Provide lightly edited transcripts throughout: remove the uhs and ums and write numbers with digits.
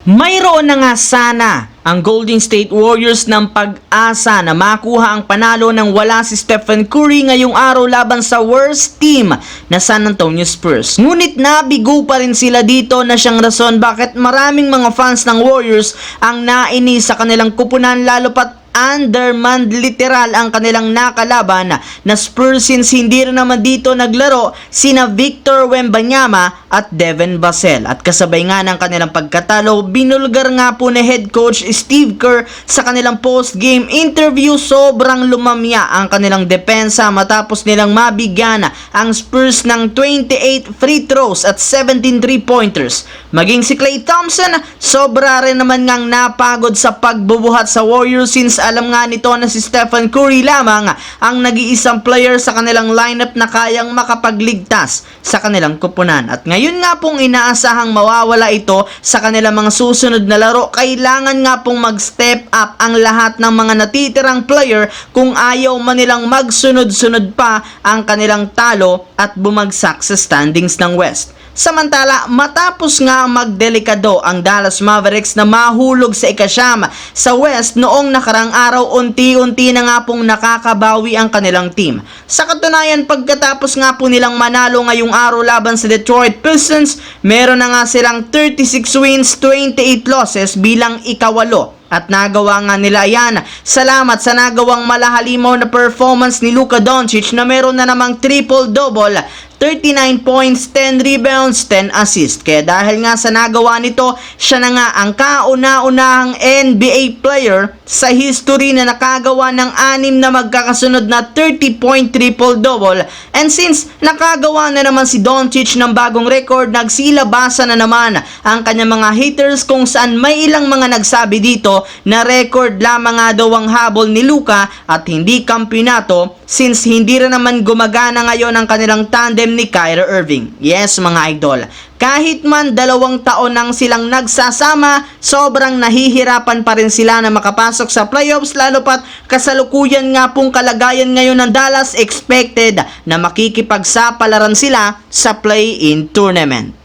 Mayroon na nga sana ang Golden State Warriors ng pag-asa na makuha ang panalo nang wala si Stephen Curry ngayong araw laban sa worst team na San Antonio Spurs. Ngunit nabigo pa rin sila dito na siyang rason bakit maraming mga fans ng Warriors ang nainis sa kanilang kupunan, lalo pat undermanned literal ang kanilang nakalaban na Spurs, since hindi rin naman dito naglaro sina Victor Wembanyama at Devin Vassell. At kasabay nga ng kanilang pagkatalo, binulgar nga po ni head coach Steve Kerr sa kanilang post-game interview. Sobrang lumamya ang kanilang depensa matapos nilang mabigyan ang Spurs ng 28 free throws at 17 3-pointers. Maging si Klay Thompson, sobra rin naman ngang napagod sa pagbubuhat sa Warriors, since alam nga nito na si Stephen Curry lamang ang nag-iisang player sa kanilang lineup na kayang makapagligtas sa kanilang kupunan. At ngayon nga pong inaasahang mawawala ito sa kanilang mga susunod na laro. Kailangan nga pong mag-step up ang lahat ng mga natitirang player kung ayaw man nilang magsunod-sunod pa ang kanilang talo at bumagsak sa standings ng West. Samantala, matapos nga magdelikado ang Dallas Mavericks na mahulog sa ikasyam sa West noong nakarang araw, unti-unti na nga pong nakakabawi ang kanilang team. Sa katunayan, pagkatapos nga po nilang manalo ngayong araw laban sa Detroit Pistons, meron na nga silang 36 wins, 28 losses bilang ikawalo. At nagawa nga nila yan salamat sa nagawang malahalimaw na performance ni Luka Doncic na meron na namang triple-double, 39 points, 10 rebounds, 10 assists. Kaya dahil nga sa nagawa nito, siya na nga ang kauna-unahang NBA player sa history na nakagawa ng 6 na magkakasunod na 30-point triple-double. And since nakagawa na naman si Doncic ng bagong record, nagsilabasa na naman ang kanyang mga haters kung saan may ilang mga nagsabi dito na record lamang nga daw ang habol ni Luka at hindi kampiyonato, since hindi rin naman gumagana ngayon ang kanilang tandem ni Kyrie Irving. Yes mga idol, kahit man 2 taon nang silang nagsasama, sobrang nahihirapan pa rin sila na makapasok sa playoffs, lalo pat kasalukuyan nga pong kalagayan ngayon ng Dallas, expected na makikipagsapalaran sila sa play-in tournament.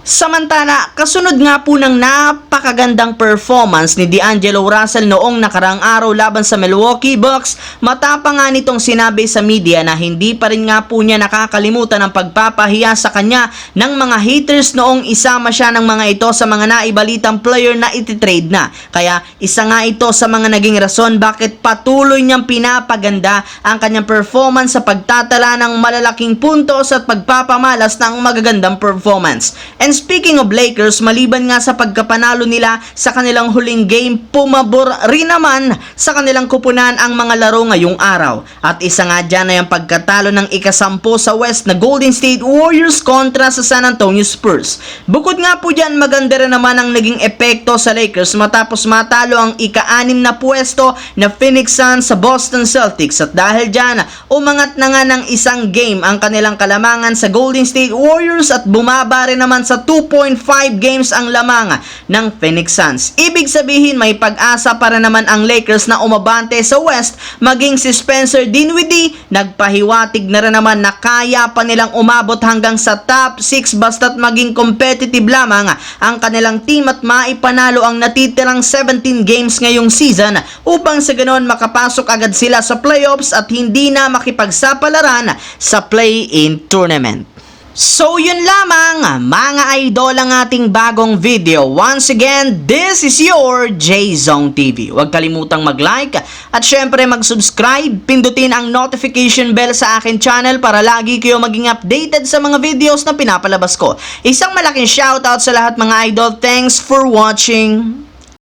Samantala, kasunod nga po ng napakagandang performance ni D'Angelo Russell noong nakarang araw laban sa Milwaukee Bucks, matapang nga nitong sinabi sa media na hindi pa rin nga po niya nakakalimutan ang pagpapahiya sa kanya ng mga haters noong isama siya ng mga ito sa mga naibalitang player na ititrade na. Kaya isa nga ito sa mga naging rason bakit patuloy niyang pinapaganda ang kanyang performance sa pagtatala ng malalaking puntos at pagpapamalas ng magagandang performance. And speaking of Lakers, maliban nga sa pagkapanalo nila sa kanilang huling game, pumabor rin naman sa kanilang kupunan ang mga laro ngayong araw. At isa nga dyan ay ang pagkatalo ng ika-10 sa West na Golden State Warriors kontra sa San Antonio Spurs. Bukod nga po dyan, maganda rin naman ang naging epekto sa Lakers matapos matalo ang ika-6 na pwesto na Phoenix Suns sa Boston Celtics. At dahil dyan, umangat na nga ng isang game ang kanilang kalamangan sa Golden State Warriors at bumaba rin naman sa 2.5 games ang lamang ng Phoenix Suns. Ibig sabihin may pag-asa para naman ang Lakers na umabante sa West, maging si Spencer Dinwiddie nagpahiwatig na rin naman na kaya pa nilang umabot hanggang sa top 6 basta't maging competitive lamang ang kanilang team at maipanalo ang natitirang 17 games ngayong season upang sa ganoon makapasok agad sila sa playoffs at hindi na makipagsapalaran sa play-in tournament. So yun lamang mga idol ang ating bagong video. Once again, this is your J-Zone TV. Huwag kalimutang mag-like at syempre mag-subscribe. Pindutin ang notification bell sa akin channel para lagi kayo maging updated sa mga videos na pinapalabas ko. Isang malaking shoutout sa lahat mga idol. Thanks for watching.